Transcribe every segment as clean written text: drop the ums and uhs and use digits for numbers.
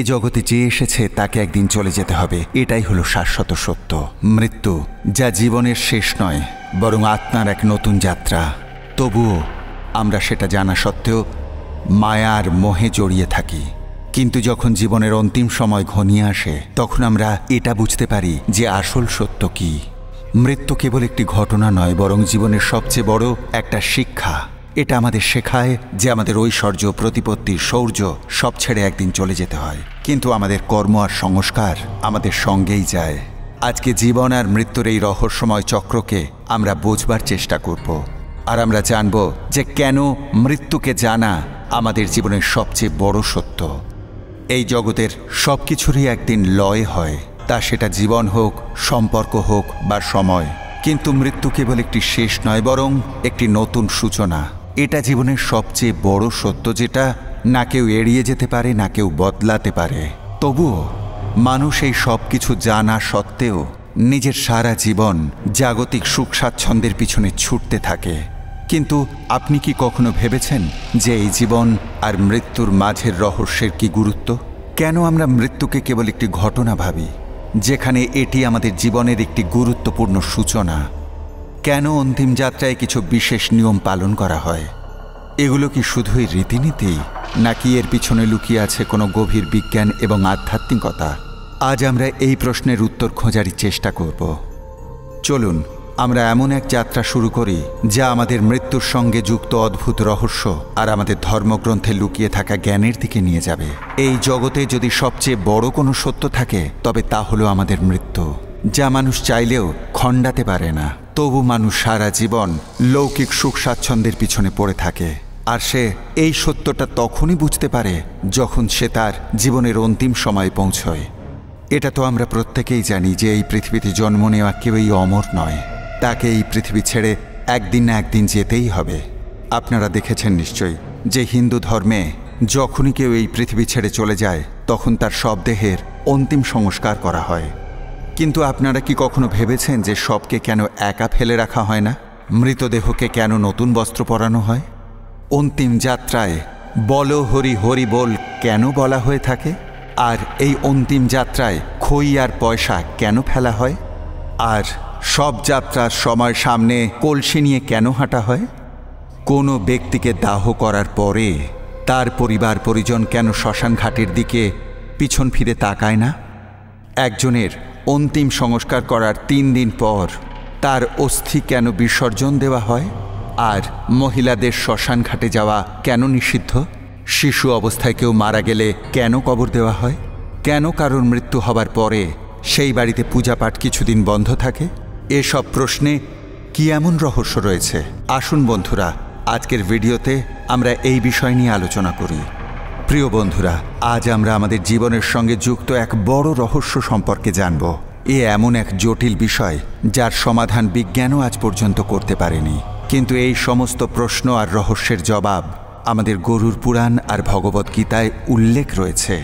জগতে যে এসেছে তাকে একদিন চলে যেতে হবে, এটাই হলো শাশ্বত সত্য। মৃত্যু যা জীবনের শেষ নয়, বরং আত্মার এক নতুন যাত্রা। তবুও আমরা সেটা জানা সত্ত্বেও মায়া আর মোহে জড়িয়ে থাকি। কিন্তু যখন জীবনের অন্তিম সময় ঘনিয়ে আসে, তখন আমরা এটা বুঝতে পারি যে আসল সত্য কি। মৃত্যু কেবল একটি ঘটনা নয়, বরং জীবনের সবচেয়ে বড় একটা শিক্ষা। এটা আমাদের শেখায় যে আমাদের ঐশ্বর্য, প্রতিপত্তি, শৌর্য সব ছেড়ে একদিন চলে যেতে হয়, কিন্তু আমাদের কর্ম আর সংস্কার আমাদের সঙ্গেই যায়। আজকে জীবন আর মৃত্যুর এই রহস্যময় চক্রকে আমরা বোঝবার চেষ্টা করব, আর আমরা জানব যে কেন মৃত্যুকে জানা আমাদের জীবনের সবচেয়ে বড় সত্য। এই জগতের সব কিছুরই একদিন লয় হয়, তা সেটা জীবন হোক, সম্পর্ক হোক বা সময়। কিন্তু মৃত্যু কেবল একটি শেষ নয়, বরং একটি নতুন সূচনা। এটা জীবনের সবচেয়ে বড় সত্য, যেটা না কেউ এড়িয়ে যেতে পারে, না কেউ বদলাতে পারে। তবুও মানুষ এই সব কিছু জানা সত্ত্বেও নিজের সারা জীবন জাগতিক সুখ স্বাচ্ছন্দ্যের পিছনে ছুটতে থাকে। কিন্তু আপনি কি কখনো ভেবেছেন যে এই জীবন আর মৃত্যুর মাঝের রহস্যের কি গুরুত্ব? কেন আমরা মৃত্যুকে কেবল একটি ঘটনা ভাবি, যেখানে এটি আমাদের জীবনের একটি গুরুত্বপূর্ণ সূচনা? কেন অন্তিম যাত্রায় কিছু বিশেষ নিয়ম পালন করা হয়? এগুলো কি শুধুই রীতিনীতি, নাকি এর পিছনে লুকিয়ে আছে কোনো গভীর বিজ্ঞান এবং আধ্যাত্মিকতা? আজ আমরা এই প্রশ্নের উত্তর খোঁজারই চেষ্টা করব। চলুন আমরা এমন এক যাত্রা শুরু করি যা আমাদের মৃত্যুর সঙ্গে যুক্ত অদ্ভুত রহস্য আর আমাদের ধর্মগ্রন্থে লুকিয়ে থাকা জ্ঞানের দিকে নিয়ে যাবে। এই জগতে যদি সবচেয়ে বড় কোনো সত্য থাকে, তবে তা হলো আমাদের মৃত্যু, যা মানুষ চাইলেও খণ্ডাতে পারে না। তবু মানুষ সারা জীবন লৌকিক সুখ স্বাচ্ছন্দ্যের পিছনে পড়ে থাকে, আর সে এই সত্যটা তখনই বুঝতে পারে যখন সে তার জীবনের অন্তিম সময়ে পৌঁছয়। এটা তো আমরা প্রত্যেকেই জানি যে এই পৃথিবীতে জন্ম নেওয়া কেউই অমর নয়, তাকে এই পৃথিবী ছেড়ে একদিন না একদিন যেতেই হবে। আপনারা দেখেছেন নিশ্চয়ই যে হিন্দু ধর্মে যখনই কেউ এই পৃথিবী ছেড়ে চলে যায়, তখন তার সব দেহের অন্তিম সংস্কার করা হয়। কিন্তু আপনারা কি কখনো ভেবেছেন যে সবকে কেন একা ফেলে রাখা হয় না? মৃতদেহকে কেন নতুন বস্ত্র পরানো হয়? অন্তিম যাত্রায় বল হরি হরি বল কেন বলা হয়ে থাকে? আর এই অন্তিম যাত্রায় খই আর পয়সা কেন ফেলা হয়? আর সব যাত্রার সময় সামনে কলসি নিয়ে কেন হাঁটা হয়? কোনো ব্যক্তিকে দাহ করার পরে তার পরিবার পরিজন কেন শ্মশান ঘাটের দিকে পিছন ফিরে তাকায় না? একজনের অন্তিম সংস্কার করার 3 দিন পর তার অস্থি কেন বিসর্জন দেওয়া হয়? আর মহিলাদের শ্মশান ঘাটে যাওয়া কেন নিষিদ্ধ? শিশু অবস্থায় কেউ মারা গেলে কেন কবর দেওয়া হয়? কেন কারোর মৃত্যু হবার পরে সেই বাড়িতে পূজাপাঠ কিছুদিন বন্ধ থাকে? এসব প্রশ্নে কি এমন রহস্য রয়েছে? আসুন বন্ধুরা, আজকের ভিডিওতে আমরা এই বিষয় নিয়ে আলোচনা করি। প্রিয় বন্ধুরা, আজ আমরা আমাদের জীবনের সঙ্গে যুক্ত এক বড় রহস্য সম্পর্কে জানব। এ এমন এক জটিল বিষয় যার সমাধান বিজ্ঞানও আজ পর্যন্ত করতে পারেনি। কিন্তু এই সমস্ত প্রশ্ন আর রহস্যের জবাব আমাদের গরুড় পুরাণ আর ভগবত গীতায় উল্লেখ রয়েছে।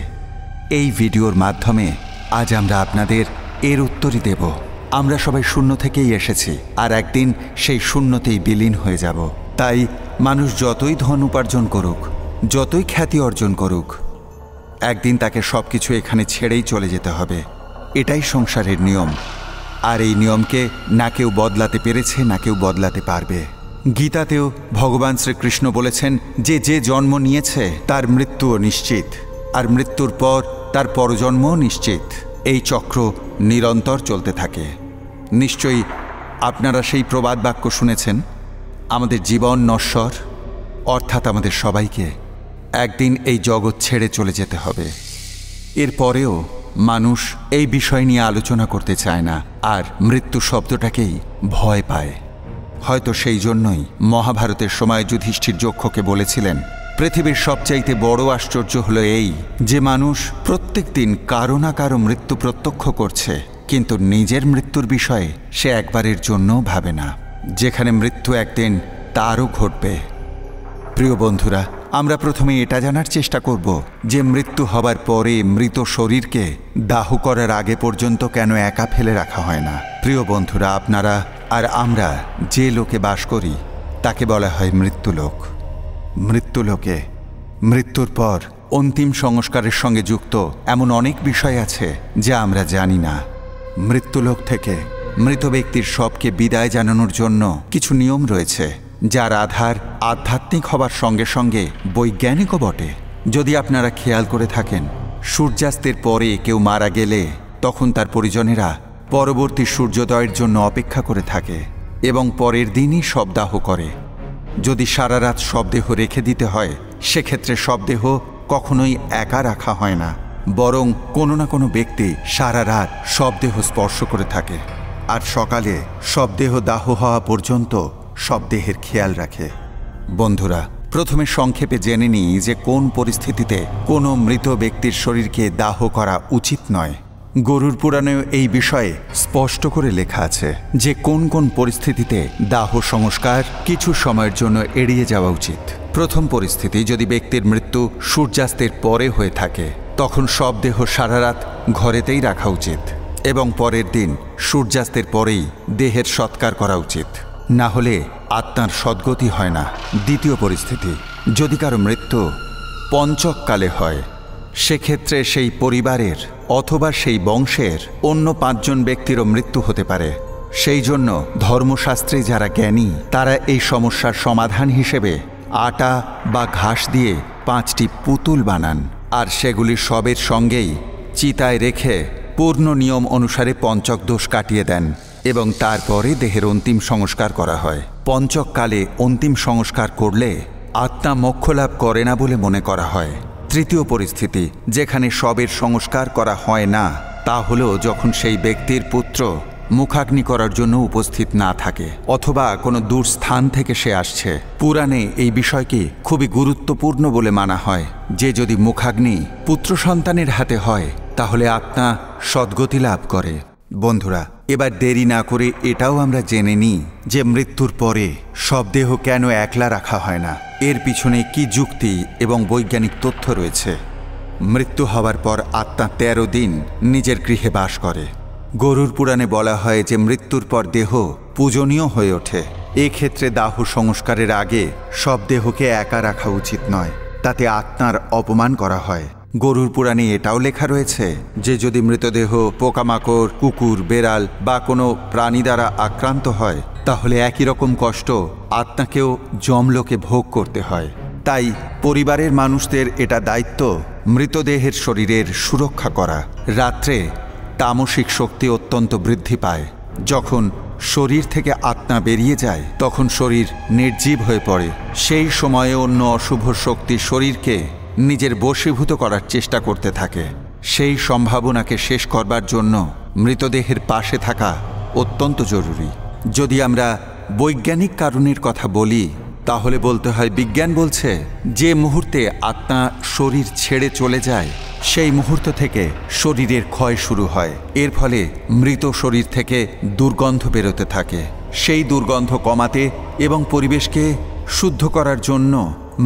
এই ভিডিওর মাধ্যমে আজ আমরা আপনাদের এর উত্তরই দেব। আমরা সবাই শূন্য থেকেই এসেছি, আর একদিন সেই শূন্যতেই বিলীন হয়ে যাব। তাই মানুষ যতই ধন উপার্জন করুক, যতই খ্যাতি অর্জন করুক, একদিন তাকে সব কিছু এখানে ছেড়েই চলে যেতে হবে। এটাই সংসারের নিয়ম, আর এই নিয়মকে না কেউ বদলাতে পেরেছে, না কেউ বদলাতে পারবে। গীতাতেও ভগবান শ্রীকৃষ্ণ বলেছেন যে যে জন্ম নিয়েছে তার মৃত্যুও নিশ্চিত, আর মৃত্যুর পর তার পরজন্মও নিশ্চিত। এই চক্র নিরন্তর চলতে থাকে। নিশ্চয়ই আপনারা সেই প্রবাদ বাক্য শুনেছেন, আমাদের জীবন নশ্বর, অর্থাৎ আমাদের সবাইকে একদিন এই জগৎ ছেড়ে চলে যেতে হবে। এরপরেও মানুষ এই বিষয় নিয়ে আলোচনা করতে চায় না, আর মৃত্যু শব্দটাকেই ভয় পায়। হয়তো সেই জন্যই মহাভারতের সময় যুধিষ্ঠির যক্ষকে বলেছিলেন, পৃথিবীর সবচাইতে বড় আশ্চর্য হলো এই যে মানুষ প্রত্যেক দিন কারো না কারো মৃত্যু প্রত্যক্ষ করছে, কিন্তু নিজের মৃত্যুর বিষয়ে সে একবারের জন্যও ভাবে না, যেখানে মৃত্যু একদিন তারও ঘটবে। প্রিয় বন্ধুরা, আমরা প্রথমে এটা জানার চেষ্টা করব যে মৃত্যু হবার পরে মৃত শরীরকে দাহ করার আগে পর্যন্ত কেন একা ফেলে রাখা হয় না। প্রিয় বন্ধুরা, আপনারা আর আমরা যে লোকে বাস করি তাকে বলা হয় মৃত্যুলোক। মৃত্যুলোকে মৃত্যুর পর অন্তিম সংস্কারের সঙ্গে যুক্ত এমন অনেক বিষয় আছে যা আমরা জানি না। মৃত্যুলোক থেকে মৃত ব্যক্তির শবকে বিদায় জানানোর জন্য কিছু নিয়ম রয়েছে, যার আধার আধ্যাত্মিক হবার সঙ্গে সঙ্গে বৈজ্ঞানিকও বটে। যদি আপনারা খেয়াল করে থাকেন, সূর্যাস্তের পরে কেউ মারা গেলে তখন তার পরিজনেরা পরবর্তী সূর্যোদয়ের জন্য অপেক্ষা করে থাকে এবং পরের দিনই শবদাহ করে। যদি সারা রাত শবদেহ রেখে দিতে হয়, সেক্ষেত্রে শবদেহ কখনোই একা রাখা হয় না, বরং কোনো না কোনো ব্যক্তি সারা রাত শবদেহ স্পর্শ করে থাকে আর সকালে শবদেহ দাহ হওয়া পর্যন্ত শবদেহের খেয়াল রাখে। বন্ধুরা, প্রথমে সংক্ষেপে জেনে নিই যে কোন পরিস্থিতিতে কোনো মৃত ব্যক্তির শরীরকে দাহ করা উচিত নয়। গরুর পুরাণেও এই বিষয়ে স্পষ্ট করে লেখা আছে যে কোন কোন পরিস্থিতিতে দাহ সংস্কার কিছু সময়ের জন্য এড়িয়ে যাওয়া উচিত। প্রথম পরিস্থিতি, যদি ব্যক্তির মৃত্যু সূর্যাস্তের পরে হয়ে থাকে, তখন শবদেহ সারা রাত ঘরেতেই রাখা উচিত এবং পরের দিন সূর্যাস্তের পরেই দেহের সৎকার করা উচিত, না হলে আত্মার সদ্গতি হয় না। দ্বিতীয় পরিস্থিতি, যদি কারো মৃত্যু পঞ্চককালে হয়, সেক্ষেত্রে সেই পরিবারের অথবা সেই বংশের অন্য 5 জন ব্যক্তিরও মৃত্যু হতে পারে। সেই জন্য ধর্মশাস্ত্রে যারা জ্ঞানী, তারা এই সমস্যার সমাধান হিসেবে আটা বা ঘাস দিয়ে 5টি পুতুল বানান আর সেগুলি শবের সঙ্গেই চিতায় রেখে পূর্ণ নিয়ম অনুসারে পঞ্চক দোষ কাটিয়ে দেন এবং তারপরে দেহের অন্তিম সংস্কার করা হয়। পঞ্চককালে অন্তিম সংস্কার করলে আত্মা মোক্ষ লাভ করে না বলে মনে করা হয়। তৃতীয় পরিস্থিতি, যেখানে শবের সংস্কার করা হয় না, তা হলো যখন সেই ব্যক্তির পুত্র মুখাগ্নি করার জন্য উপস্থিত না থাকে অথবা কোনো দূর স্থান থেকে সে আসছে। পুরাণে এই বিষয়কে খুবই গুরুত্বপূর্ণ বলে মানা হয় যে যদি মুখাগ্নি পুত্র সন্তানের হাতে হয়, তাহলে আত্মা সদ্গতি লাভ করে। বন্ধুরা, এবার দেরি না করে এটাও আমরা জেনে নিই যে মৃত্যুর পরে শবদেহ কেন একলা রাখা হয় না। এর পিছনে কি যুক্তি এবং বৈজ্ঞানিক তথ্য রয়েছে। মৃত্যু হওয়ার পর আত্মা 13 দিন নিজের গৃহে বাস করে। গরুর পুরাণে বলা হয় যে মৃত্যুর পর দেহ পূজনীয় হয়ে ওঠে। এক্ষেত্রে দাহ সংস্কারের আগে শবদেহকে একা রাখা উচিত নয়, তাতে আত্মার অপমান করা হয়। গরুর পুরাণে এটাও লেখা রয়েছে যে যদি মৃতদেহ পোকামাকড়, কুকুর, বেড়াল বা কোনো প্রাণী দ্বারা আক্রান্ত হয়, তাহলে একই রকম কষ্ট আত্মাকেও যমলোকে ভোগ করতে হয়। তাই পরিবারের মানুষদের এটা দায়িত্ব মৃতদেহের শরীরের সুরক্ষা করা। রাত্রে তামসিক শক্তি অত্যন্ত বৃদ্ধি পায়। যখন শরীর থেকে আত্মা বেরিয়ে যায়, তখন শরীর নির্জীব হয়ে পড়ে। সেই সময়ে অন্য অশুভ শক্তি শরীরকে নিজের বশীভূত করার চেষ্টা করতে থাকে। সেই সম্ভাবনাকে শেষ করবার জন্য মৃতদেহের পাশে থাকা অত্যন্ত জরুরি। যদি আমরা বৈজ্ঞানিক কারণের কথা বলি, তাহলে বলতে হয় বিজ্ঞান বলছে যে মুহূর্তে আত্মা শরীর ছেড়ে চলে যায়, সেই মুহূর্ত থেকে শরীরের ক্ষয় শুরু হয়। এর ফলে মৃত শরীর থেকে দুর্গন্ধ বেরোতে থাকে। সেই দুর্গন্ধ কমাতে এবং পরিবেশকে শুদ্ধ করার জন্য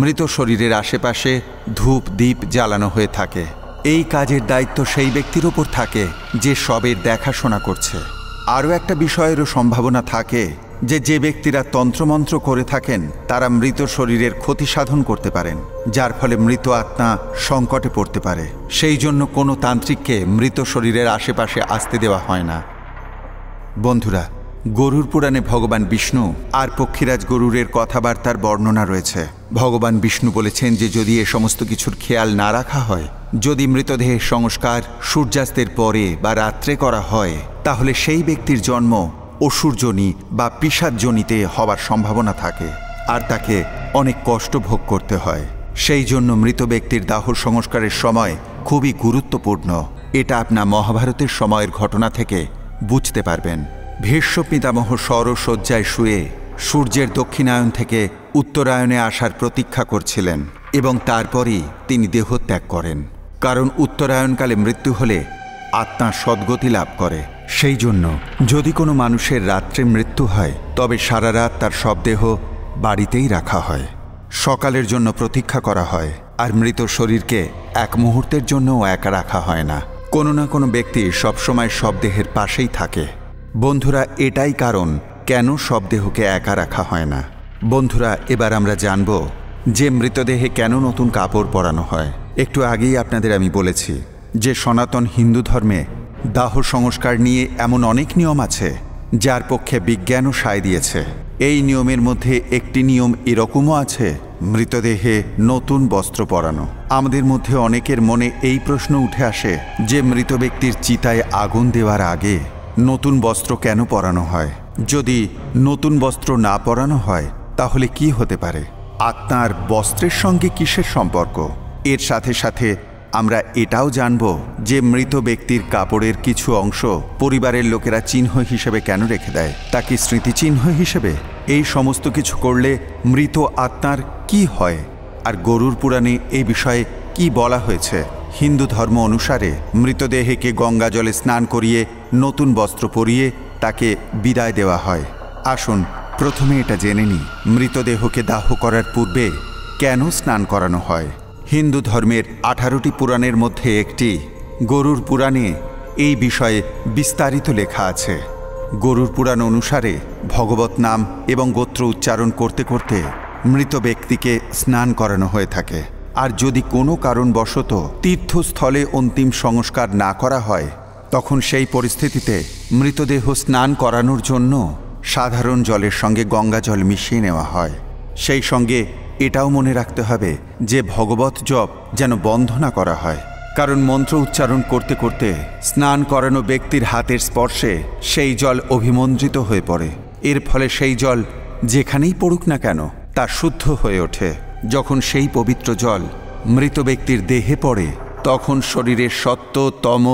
মৃত শরীরের আশেপাশে ধূপ দ্বীপ জ্বালানো হয়ে থাকে। এই কাজের দায়িত্ব সেই ব্যক্তির ওপর থাকে যে শবের দেখাশোনা করছে। আরও একটা বিষয়েরও সম্ভাবনা থাকে যে ব্যক্তিরা তন্ত্রমন্ত্র করে থাকেন, তারা মৃত শরীরের ক্ষতি সাধন করতে পারেন, যার ফলে মৃত আত্মা সংকটে পড়তে পারে। সেই জন্য কোনো তান্ত্রিককে মৃত শরীরের আশেপাশে আসতে দেওয়া হয় না। বন্ধুরা, গরুর পুরাণে ভগবান বিষ্ণু আর পক্ষীরাজ গরুরের কথাবার্তার বর্ণনা রয়েছে। ভগবান বিষ্ণু বলেছেন যে যদি এ সমস্ত কিছুর খেয়াল না রাখা হয়, যদি মৃতদেহের সংস্কার সূর্যাস্তের পরে বা রাত্রে করা হয়, তাহলে সেই ব্যক্তির জন্ম অসুরজনী বা পিশাচজনিতে হওয়ার সম্ভাবনা থাকে আর তাকে অনেক কষ্ট ভোগ করতে হয়। সেই জন্য মৃত ব্যক্তির দাহ সংস্কারের সময় খুবই গুরুত্বপূর্ণ। এটা আপনার মহাভারতের সময়ের ঘটনা থেকে বুঝতে পারবেন। ভীষ্ম পিতামহ সরশয্যায় শুয়ে সূর্যের দক্ষিণায়ন থেকে উত্তরায়ণে আসার প্রতীক্ষা করছিলেন এবং তারপরই তিনি দেহত্যাগ করেন, কারণ উত্তরায়ণকালে মৃত্যু হলে আত্মা সদ্গতি লাভ করে। সেই জন্য যদি কোনো মানুষের রাত্রে মৃত্যু হয়, তবে সারা রাত তার শবদেহ বাড়িতেই রাখা হয়, সকালের জন্য প্রতীক্ষা করা হয়, আর মৃত শরীরকে এক মুহূর্তের জন্যও একা রাখা হয় না। কোনো না কোনো ব্যক্তি সবসময় শবদেহের পাশেই থাকে। বন্ধুরা, এটাই কারণ কেন শবদেহকে একা রাখা হয় না। বন্ধুরা, এবার আমরা জানব যে মৃতদেহে কেন নতুন কাপড় পরানো হয়। একটু আগেই আপনাদের আমি বলেছি যে সনাতন হিন্দু ধর্মে দাহ সংস্কার নিয়ে এমন অনেক নিয়ম আছে যার পক্ষে বিজ্ঞানও সায় দিয়েছে। এই নিয়মের মধ্যে একটি নিয়ম এরকমও আছে, মৃতদেহে নতুন বস্ত্র পরানো। আমাদের মধ্যে অনেকের মনে এই প্রশ্ন উঠে আসে যে মৃত ব্যক্তির চিতায় আগুন দেওয়ার আগে নতুন বস্ত্র কেন পরানো হয়? যদি নতুন বস্ত্র না পরানো হয় তাহলে কি হতে পারে? আত্মার বস্ত্রের সঙ্গে কিসের সম্পর্ক? এর সাথে সাথে আমরা এটাও জানব যে মৃত ব্যক্তির কাপড়ের কিছু অংশ পরিবারের লোকেরা চিহ্ন হিসেবে কেন রেখে দেয়, তা কি স্মৃতিচিহ্ন হিসেবে? এই সমস্ত কিছু করলে মৃত আত্মার কি হয়, আর গরুর পুরাণে এই বিষয়ে কি বলা হয়েছে? হিন্দু ধর্ম অনুসারে মৃতদেহকে গঙ্গা জলে স্নান করিয়ে নতুন বস্ত্র পরিয়ে তাকে বিদায় দেওয়া হয়। আসুন প্রথমে এটা জেনে নিই, মৃতদেহকে দাহ করার পূর্বে কেন স্নান করানো হয়। হিন্দু ধর্মের 18টি পুরাণের মধ্যে একটি গরুর পুরাণে এই বিষয়ে বিস্তারিত লেখা আছে। গরুর পুরাণ অনুসারে ভগবত নাম এবং গোত্র উচ্চারণ করতে করতে মৃত ব্যক্তিকে স্নান করানো হয়ে থাকে। আর যদি কোনো কারণবশত তীর্থস্থলে অন্তিম সংস্কার না করা হয়, তখন সেই পরিস্থিতিতে মৃতদেহ স্নান করানোর জন্য সাধারণ জলের সঙ্গে গঙ্গা জল মিশিয়ে নেওয়া হয়। সেই সঙ্গে এটাও মনে রাখতে হবে যে ভগবত জপ যেন বন্ধ না করা হয়, কারণ মন্ত্র উচ্চারণ করতে করতে স্নান করানো ব্যক্তির হাতের স্পর্শে সেই জল অভিমন্ত্রিত হয়ে পড়ে। এর ফলে সেই জল যেখানেই পড়ুক না কেন তা শুদ্ধ হয়ে ওঠে। যখন সেই পবিত্র জল মৃত ব্যক্তির দেহে পড়ে, তখন শরীরের সত্ত্ব, তম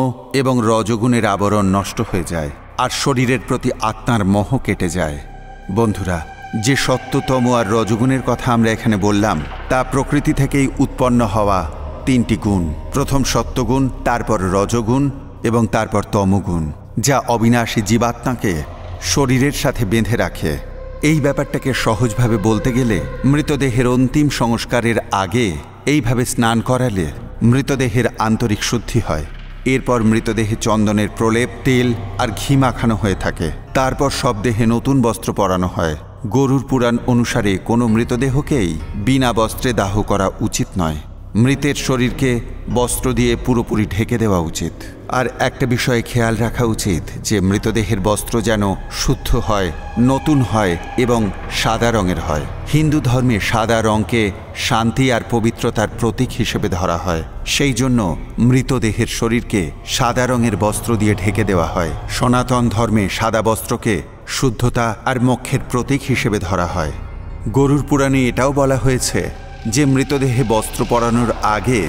এবং রজগুণের আবরণ নষ্ট হয়ে যায়, আর শরীরের প্রতি আত্মার মোহ কেটে যায়। বন্ধুরা, যে সত্ত্বতম আর রজগুণের কথা আমরা এখানে বললাম, তা প্রকৃতি থেকেই উৎপন্ন হওয়া 3টি গুণ। প্রথম সত্ত্বগুণ, তারপর রজগুণ এবং তারপর তমগুণ, যা অবিনাশী জীবাত্মাকে শরীরের সাথে বেঁধে রাখে। এই ব্যাপারটাকে সহজভাবে বলতে গেলে, মৃতদেহের অন্তিম সংস্কারের আগে এইভাবে স্নান করালে মৃতদেহের আন্তরিক শুদ্ধি হয়। এরপর মৃতদেহে চন্দনের প্রলেপ, তেল আর ঘি মাখানো হয়ে থাকে। তারপর সব দেহে নতুন বস্ত্র পরানো হয়। গরুর পুরাণ অনুসারে কোনো মৃতদেহকেই বিনা বস্ত্রে দাহ করা উচিত নয়। মৃতের শরীরকে বস্ত্র দিয়ে পুরোপুরি ঢেকে দেওয়া উচিত। আর একটা বিষয়ে খেয়াল রাখা উচিত যে মৃতদেহের বস্ত্র যেন শুদ্ধ হয়, নতুন হয় এবং সাদা রঙের হয়। হিন্দু ধর্মে সাদা রঙকে শান্তি আর পবিত্রতার প্রতীক হিসেবে ধরা হয়। সেই জন্য মৃতদেহের শরীরকে সাদা রঙের বস্ত্র দিয়ে ঢেকে দেওয়া হয়। সনাতন ধর্মে সাদা বস্ত্রকে শুদ্ধতা আর মোক্ষের প্রতীক হিসেবে ধরা হয়। গরুর পুরাণে এটাও বলা হয়েছে যে মৃতদেহে বস্ত্র পরানোর আগে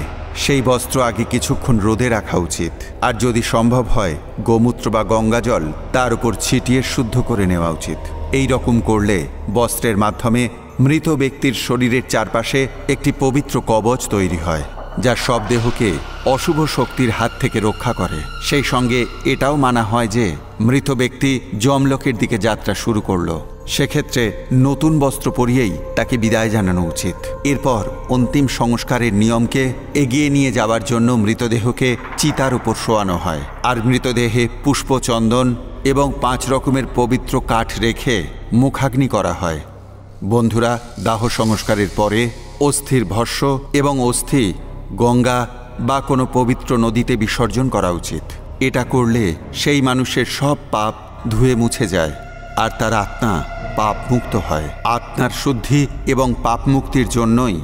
সেই বস্ত্র আগে কিছুক্ষণ রোদে রাখা উচিত, আর যদি সম্ভব হয় গোমূত্র বা গঙ্গাজল তার উপর ছিটিয়ে শুদ্ধ করে নেওয়া উচিত। এই রকম করলে বস্ত্রের মাধ্যমে মৃত ব্যক্তির শরীরের চারপাশে একটি পবিত্র কবচ তৈরি হয়, যা সব দেহকে অশুভ শক্তির হাত থেকে রক্ষা করে। সেই সঙ্গে এটাও মানা হয় যে মৃত ব্যক্তি যমলোকের দিকে যাত্রা শুরু করলো, সেক্ষেত্রে নতুন বস্ত্র পরিয়েই তাকে বিদায় জানানো উচিত। এরপর অন্তিম সংস্কারের নিয়মকে এগিয়ে নিয়ে যাওয়ার জন্য মৃতদেহকে চিতার উপর শোয়ানো হয়, আর মৃতদেহে পুষ্প, চন্দন এবং 5 রকমের পবিত্র কাঠ রেখে মুখাগ্নি করা হয়। বন্ধুরা, দাহ সংস্কারের পরে অস্থির ভস্য এবং অস্থি গঙ্গা বা কোনো পবিত্র নদীতে বিসর্জন করা উচিত। এটা করলে সেই মানুষের সব পাপ ধুয়ে মুছে যায়, আর তার আত্মা পাপ মুক্ত হয়। আত্মার শুদ্ধি এবং পাপ মুক্তির জন্যই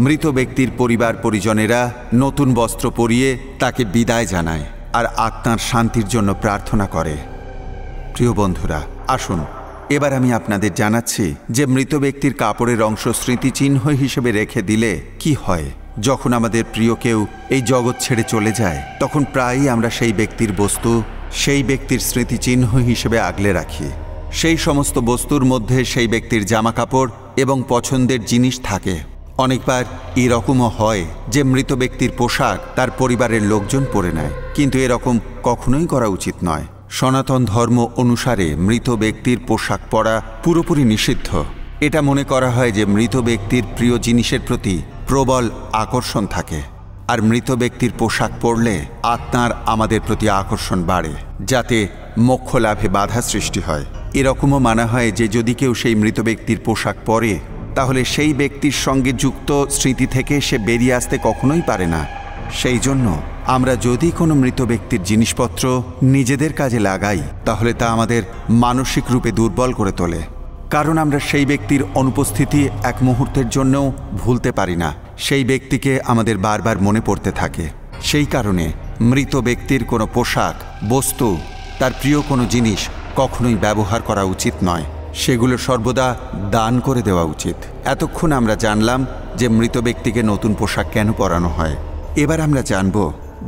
মৃত ব্যক্তির পরিবার পরিজনেরা নতুন বস্ত্র পরিয়ে তাকে বিদায় জানায় আর আত্মার শান্তির জন্য প্রার্থনা করে। প্রিয় বন্ধুরা, আসুন এবার আমি আপনাদের জানাচ্ছি যে মৃত ব্যক্তির কাপড়ের অংশ স্মৃতিচিহ্ন হিসেবে রেখে দিলে কি হয়। যখন আমাদের প্রিয় কেউ এই জগৎ ছেড়ে চলে যায়, তখন প্রায়ই আমরা সেই ব্যক্তির বস্তু সেই ব্যক্তির স্মৃতিচিহ্ন হিসেবে আগলে রাখি। সেই সমস্ত বস্তুর মধ্যে সেই ব্যক্তির জামা কাপড় এবং পছন্দের জিনিস থাকে। অনেকবার এরকমও হয় যে মৃত ব্যক্তির পোশাক তার পরিবারের লোকজন পরে নেয়, কিন্তু এরকম কখনোই করা উচিত নয়। সনাতন ধর্ম অনুসারে মৃত ব্যক্তির পোশাক পরা পুরোপুরি নিষিদ্ধ। এটা মনে করা হয় যে মৃত ব্যক্তির প্রিয় জিনিসের প্রতি প্রবল আকর্ষণ থাকে, আর মৃত ব্যক্তির পোশাক পরলে আত্মার আমাদের প্রতি আকর্ষণ বাড়ে, যাতে মোক্ষ লাভে বাধা সৃষ্টি হয়। এরকমও মানা হয় যে যদি কেউ সেই মৃত ব্যক্তির পোশাক পরে, তাহলে সেই ব্যক্তির সঙ্গে যুক্ত স্মৃতি থেকে সে বেরিয়ে আসতে কখনোই পারে না। সেই জন্য আমরা যদি কোনো মৃত ব্যক্তির জিনিসপত্র নিজেদের কাজে লাগাই তাহলে তা আমাদের মানসিক রূপে দুর্বল করে তোলে, কারণ আমরা সেই ব্যক্তির অনুপস্থিতি এক মুহূর্তের জন্যও ভুলতে পারি না। সেই ব্যক্তিকে আমাদের বারবার মনে পড়তে থাকে। সেই কারণে মৃত ব্যক্তির কোনো পোশাক, বস্তু, তার প্রিয় কোনো জিনিস কখনোই ব্যবহার করা উচিত নয়। সেগুলো সর্বদা দান করে দেওয়া উচিত। এতক্ষণ আমরা জানলাম যে মৃত ব্যক্তিকে নতুন পোশাক কেন পরানো হয়। এবার আমরা জানব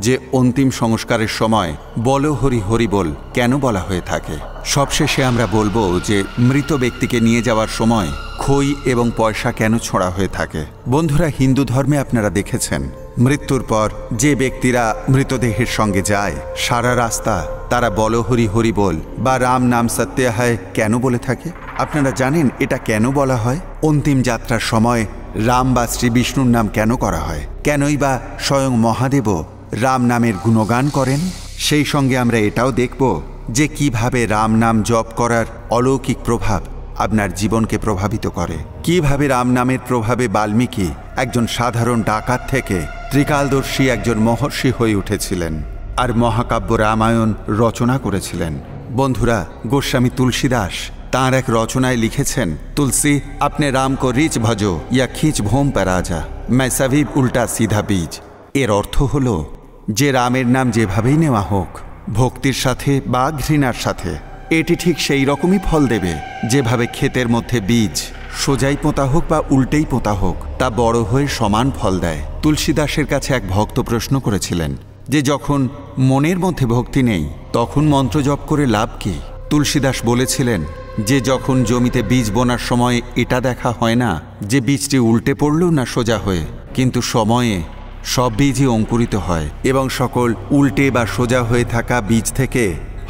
যে অন্তিম সংস্কারের সময় বল হরি হরি বল কেন বলা হয়ে থাকে। সবশেষে আমরা বলবো যে মৃত ব্যক্তিকে নিয়ে যাওয়ার সময় খই এবং পয়সা কেন ছোঁড়া হয়ে থাকে। বন্ধুরা, হিন্দু ধর্মে আপনারা দেখেছেন মৃত্যুর পর যে ব্যক্তিরা মৃতদেহের সঙ্গে যায় সারা রাস্তা তারা বল হরি হরি বল বা রাম নাম সত্য হয় কেন বলে থাকে? আপনারা জানেন এটা কেন বলা হয়? অন্তিম যাত্রার সময় রাম বা শ্রী বিষ্ণুর নাম কেন করা হয়? কেনই বা স্বয়ং মহাদেবও রাম নামের গুণগান করেন? সেই সঙ্গে আমরা এটাও দেখব যে কিভাবে রাম নাম জপ করার অলৌকিক প্রভাব আপনার জীবনকে প্রভাবিত করে। কিভাবে রাম নামের প্রভাবে বাল্মীকি একজন সাধারণ ডাকাত থেকে ত্রিকালদর্শী একজন মহর্ষি হয়ে উঠেছিলেন আর মহাকাব্য রামায়ণ রচনা করেছিলেন। বন্ধুরা, গোস্বামী তুলসীদাস তাঁর এক রচনায় লিখেছেন, তুলসী আপনি রাম কো রিচ ভজো ইয়া খিচ ভোম পরাজা मैं सभी উল্টা সিধা বীজ। এর অর্থ হল যে রামের নাম যেভাবেই নেওয়া হোক, ভক্তির সাথে বা ঘৃণার সাথে, এটি ঠিক সেই রকমই ফল দেবে যেভাবে ক্ষেতের মধ্যে বীজ সোজাই পোঁতা হোক বা উল্টেই পোঁতা হোক তা বড় হয়ে সমান ফল দেয়। তুলসীদাসের কাছে এক ভক্ত প্রশ্ন করেছিলেন যে যখন মনের মধ্যে ভক্তি নেই তখন মন্ত্র জপ করে লাভ কি? তুলসীদাস বলেছিলেন যে যখন জমিতে বীজ বোনার সময় এটা দেখা হয় না যে বীজটি উল্টে পড়ল না সোজা হয়ে, কিন্তু সময়ে সব বীজই অঙ্কুরিত হয় এবং সকল উল্টে বা সোজা হয়ে থাকা বীজ থেকে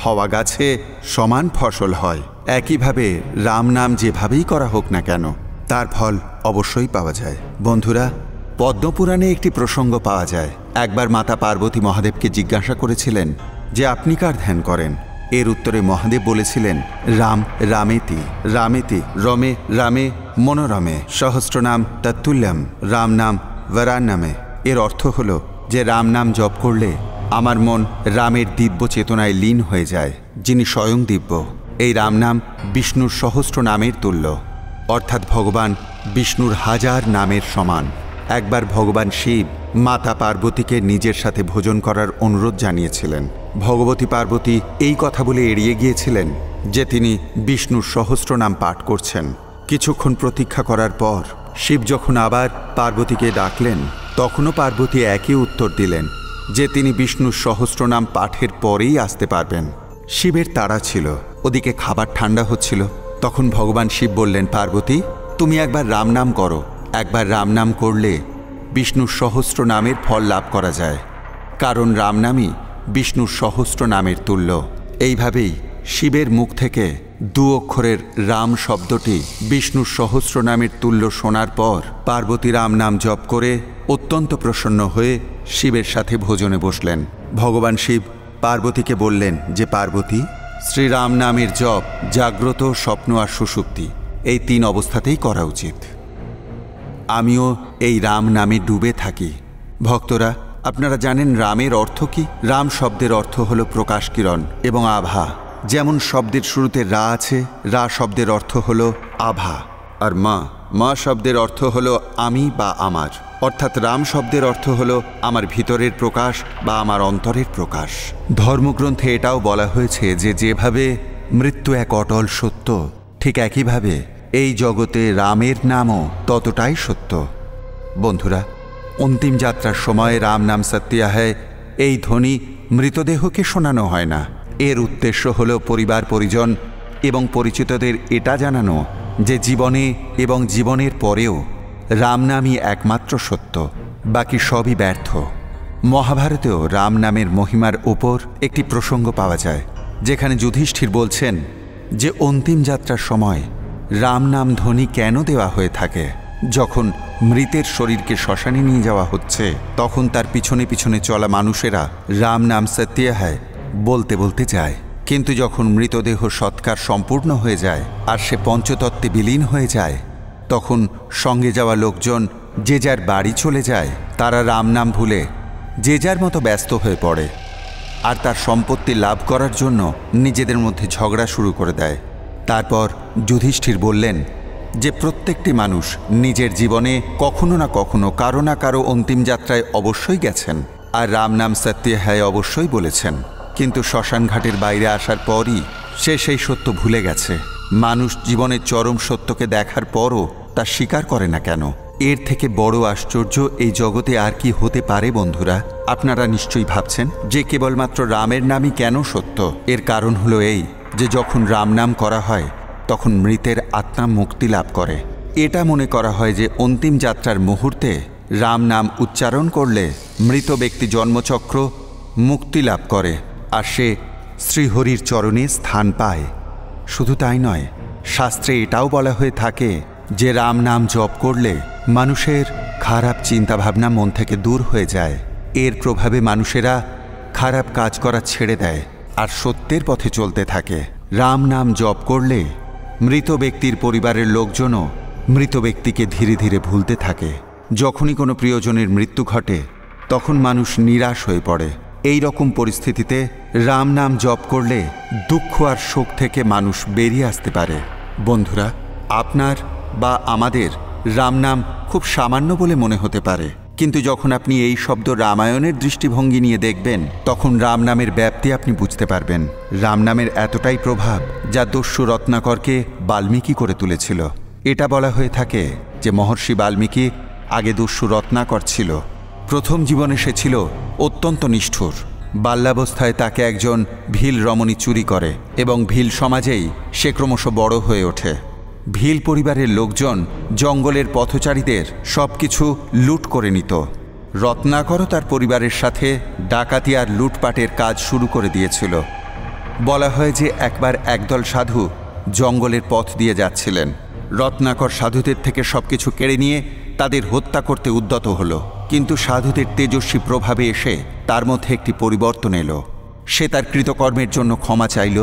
হওয়া গাছে সমান ফসল হয়। একইভাবে রাম নাম যেভাবেই করা হোক না কেন তার ফল অবশ্যই পাওয়া যায়। বন্ধুরা, পদ্মপুরাণে একটি প্রসঙ্গ পাওয়া যায়। একবার মাতা পার্বতী মহাদেবকে জিজ্ঞাসা করেছিলেন যে আপনি কার ধ্যান করেন? এর উত্তরে মহাদেব বলেছিলেন, রাম রামেতি রামেতি রমে রামে মনোরমে সহস্রনাম তত্তুল্যম রাম নাম বরান্নামে। এর অর্থ হল যে রাম নাম জপ করলে আমার মন রামের দিব্য চেতনায় লীন হয়ে যায়, যিনি স্বয়ং দিব্য। এই রাম নাম বিষ্ণুর সহস্র নামের তুল্য, অর্থাৎ ভগবান বিষ্ণুর হাজার নামের সমান। একবার ভগবান শিব মাতা পার্বতীকে নিজের সাথে ভোজন করার অনুরোধ জানিয়েছিলেন। ভগবতী পার্বতী এই কথা বলে এড়িয়ে গিয়েছিলেন যে তিনি বিষ্ণুর সহস্র নাম পাঠ করছেন। কিছুক্ষণ প্রতীক্ষা করার পর শিব যখন আবার পার্বতীকে ডাকলেন তখনও পার্বতী একই উত্তর দিলেন যে তিনি বিষ্ণুর সহস্র নাম পাঠের পরেই আসতে পারবেন। শিবের তাড়া ছিল, ওদিকে খাবার ঠান্ডা হচ্ছিল। তখন ভগবান শিব বললেন, পার্বতী তুমি একবার রাম নাম করো। একবার রাম নাম করলে বিষ্ণুর সহস্র নামের ফল লাভ করা যায়, কারণ রাম নামই বিষ্ণুর সহস্র নামের তুল্য। এইভাবেই শিবের মুখ থেকে দু অক্ষরের রাম শব্দটি বিষ্ণুর সহস্র নামের তুল্য শোনার পর পার্বতী রাম নাম জপ করে অত্যন্ত প্রসন্ন হয়ে শিবের সাথে ভোজনে বসলেন। ভগবান শিব পার্বতীকে বললেন যে পার্বতী, শ্রীরাম নামের জপ জাগ্রত, স্বপ্ন আর সুষুপ্তি এই তিন অবস্থাতেই করা উচিত। আমিও এই রাম নামে ডুবে থাকি। ভক্তরা, আপনারা জানেন রামের অর্থ কি? রাম শব্দের অর্থ হল প্রকাশ কিরণ এবং আভা। যেমন শব্দের শুরুতে রা আছে, রা শব্দের অর্থ হল আভা। আর মা শব্দের অর্থ হল আমি বা আমার, অর্থাৎ রাম শব্দের অর্থ হল আমার ভিতরের প্রকাশ বা আমার অন্তরের প্রকাশ। ধর্মগ্রন্থে এটাও বলা হয়েছে যে যেভাবে মৃত্যু এক অটল সত্য, ঠিক একইভাবে এই জগতে রামের নামও ততটাই সত্য। বন্ধুরা, অন্তিম যাত্রার সময় রাম নাম সত্য হয় এই ধ্বনি মৃতদেহকে শোনানো হয় না। এর উদ্দেশ্য হল পরিবার পরিজন এবং পরিচিতদের এটা জানানো যে জীবনে এবং জীবনের পরেও রাম নামই একমাত্র সত্য, বাকি সবই ব্যর্থ। মহাভারতেও রাম নামের মহিমার ওপর একটি প্রসঙ্গ পাওয়া যায়, যেখানে যুধিষ্ঠির বলছেন যে অন্তিম যাত্রার সময় রাম নাম ধ্বনি কেন দেওয়া হয়ে থাকে? যখন মৃতের শরীরকে শ্মশানে নিয়ে যাওয়া হচ্ছে তখন তার পিছনে পিছনে চলা মানুষেরা রাম নাম সত্য হয় বলতে বলতে যায়, কিন্তু যখন মৃতদেহ সৎকার সম্পূর্ণ হয়ে যায় আর সে পঞ্চতত্ত্বে বিলীন হয়ে যায় তখন সঙ্গে যাওয়া লোকজন যে যার বাড়ি চলে যায়। তারা রাম নাম ভুলে যে যার মতো ব্যস্ত হয়ে পড়ে আর তার সম্পত্তি লাভ করার জন্য নিজেদের মধ্যে ঝগড়া শুরু করে দেয়। তারপর যুধিষ্ঠির বললেন যে প্রত্যেকটি মানুষ নিজের জীবনে কখনো না কখনো কারো না কারো অন্তিম যাত্রায় অবশ্যই গেছেন, আর রাম নাম সত্য হ্যায় অবশ্যই বলেছেন, কিন্তু শ্মশান ঘাটের বাইরে আসার পরই সে সেই সত্য ভুলে গেছে। মানুষ জীবনের চরম সত্যকে দেখার পরও তা স্বীকার করে না কেন? এর থেকে বড় আশ্চর্য এই জগতে আর কি হতে পারে বন্ধুরা? আপনারা নিশ্চয়ই ভাবছেন যে কেবলমাত্র রামের নামই কেন সত্য। এর কারণ হলো এই যে যখন রাম নাম করা হয় তখন মৃতের আত্মা মুক্তি লাভ করে। এটা মনে করা হয় যে অন্তিম যাত্রার মুহূর্তে রাম নাম উচ্চারণ করলে মৃত ব্যক্তি জন্মচক্র মুক্তি লাভ করে আর সে শ্রীহরির চরণে স্থান পায়। শুধু তাই নয়, শাস্ত্রে এটাও বলা হয়ে থাকে যে রাম নাম জপ করলে মানুষের খারাপ চিন্তাভাবনা মন থেকে দূর হয়ে যায়। এর প্রভাবে মানুষেরা খারাপ কাজ করা ছেড়ে দেয় আর সত্যের পথে চলতে থাকে। রাম নাম জপ করলে মৃত ব্যক্তির পরিবারের লোকজনও মৃত ব্যক্তিকে ধীরে ধীরে ভুলতে থাকে। যখনই কোনো প্রিয়জনের মৃত্যু ঘটে তখন মানুষ নিরাশ হয়ে পড়ে। এই রকম পরিস্থিতিতে রাম নাম জপ করলে দুঃখ আর শোক থেকে মানুষ বেরিয়ে আসতে পারে। বন্ধুরা, আপনার বা আমাদের রাম নাম খুব সামান্য বলে মনে হতে পারে, কিন্তু যখন আপনি এই শব্দ রামায়ণের দৃষ্টিভঙ্গি নিয়ে দেখবেন তখন রাম নামের ব্যাপ্তি আপনি বুঝতে পারবেন। রাম নামের এতটাই প্রভাব যা দস্যু রত্নাকরকে বাল্মীকি করে তুলেছিল। এটা বলা হয়ে থাকে যে মহর্ষি বাল্মীকি আগে দস্যু রত্নাকর ছিল। প্রথম জীবনে সে ছিল অত্যন্ত নিষ্ঠুর। বাল্যাবস্থায় তাকে একজন ভিল রমণী চুরি করে এবং ভিল সমাজেই সে ক্রমশ বড় হয়ে ওঠে। ভিল পরিবারের লোকজন জঙ্গলের পথচারীদের সব কিছু লুট করে নিত। রত্নাকরও তার পরিবারের সাথে ডাকাতি আর লুটপাটের কাজ শুরু করে দিয়েছিল। বলা হয় যে একবার একদল সাধু জঙ্গলের পথ দিয়ে যাচ্ছিলেন। রত্নাকর সাধুদের থেকে সবকিছু কেড়ে নিয়ে তাদের হত্যা করতে উদ্যত হলো, কিন্তু সাধুদের তেজস্বী প্রভাবে এসে তার মধ্যে একটি পরিবর্তন এলো। সে তার কৃতকর্মের জন্য ক্ষমা চাইল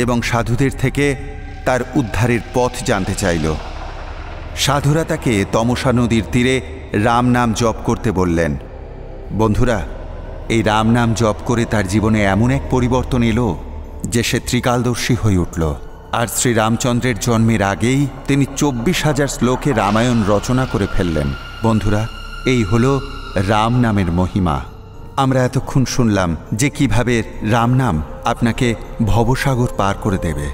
এবং সাধুদের থেকে তার উদ্ধারের পথ জানতে চাইল। সাধুরা তাকে তমসা নদীর তীরে রাম নাম জপ করতে বললেন। বন্ধুরা, এই রাম নাম জপ করে তার জীবনে এমন এক পরিবর্তন এলো যে সে ত্রিকালদর্শী হয়ে উঠল। আর শ্রীরামচন্দ্রের জন্মের আগেই তিনি 24,000 শ্লোকে রামায়ণ রচনা করে ফেললেন। বন্ধুরা, এই হলো রাম নামের মহিমা। আমরা এতক্ষণ শুনলাম যে কিভাবে রাম নাম আপনাকে ভবসাগর পার করে দেবে।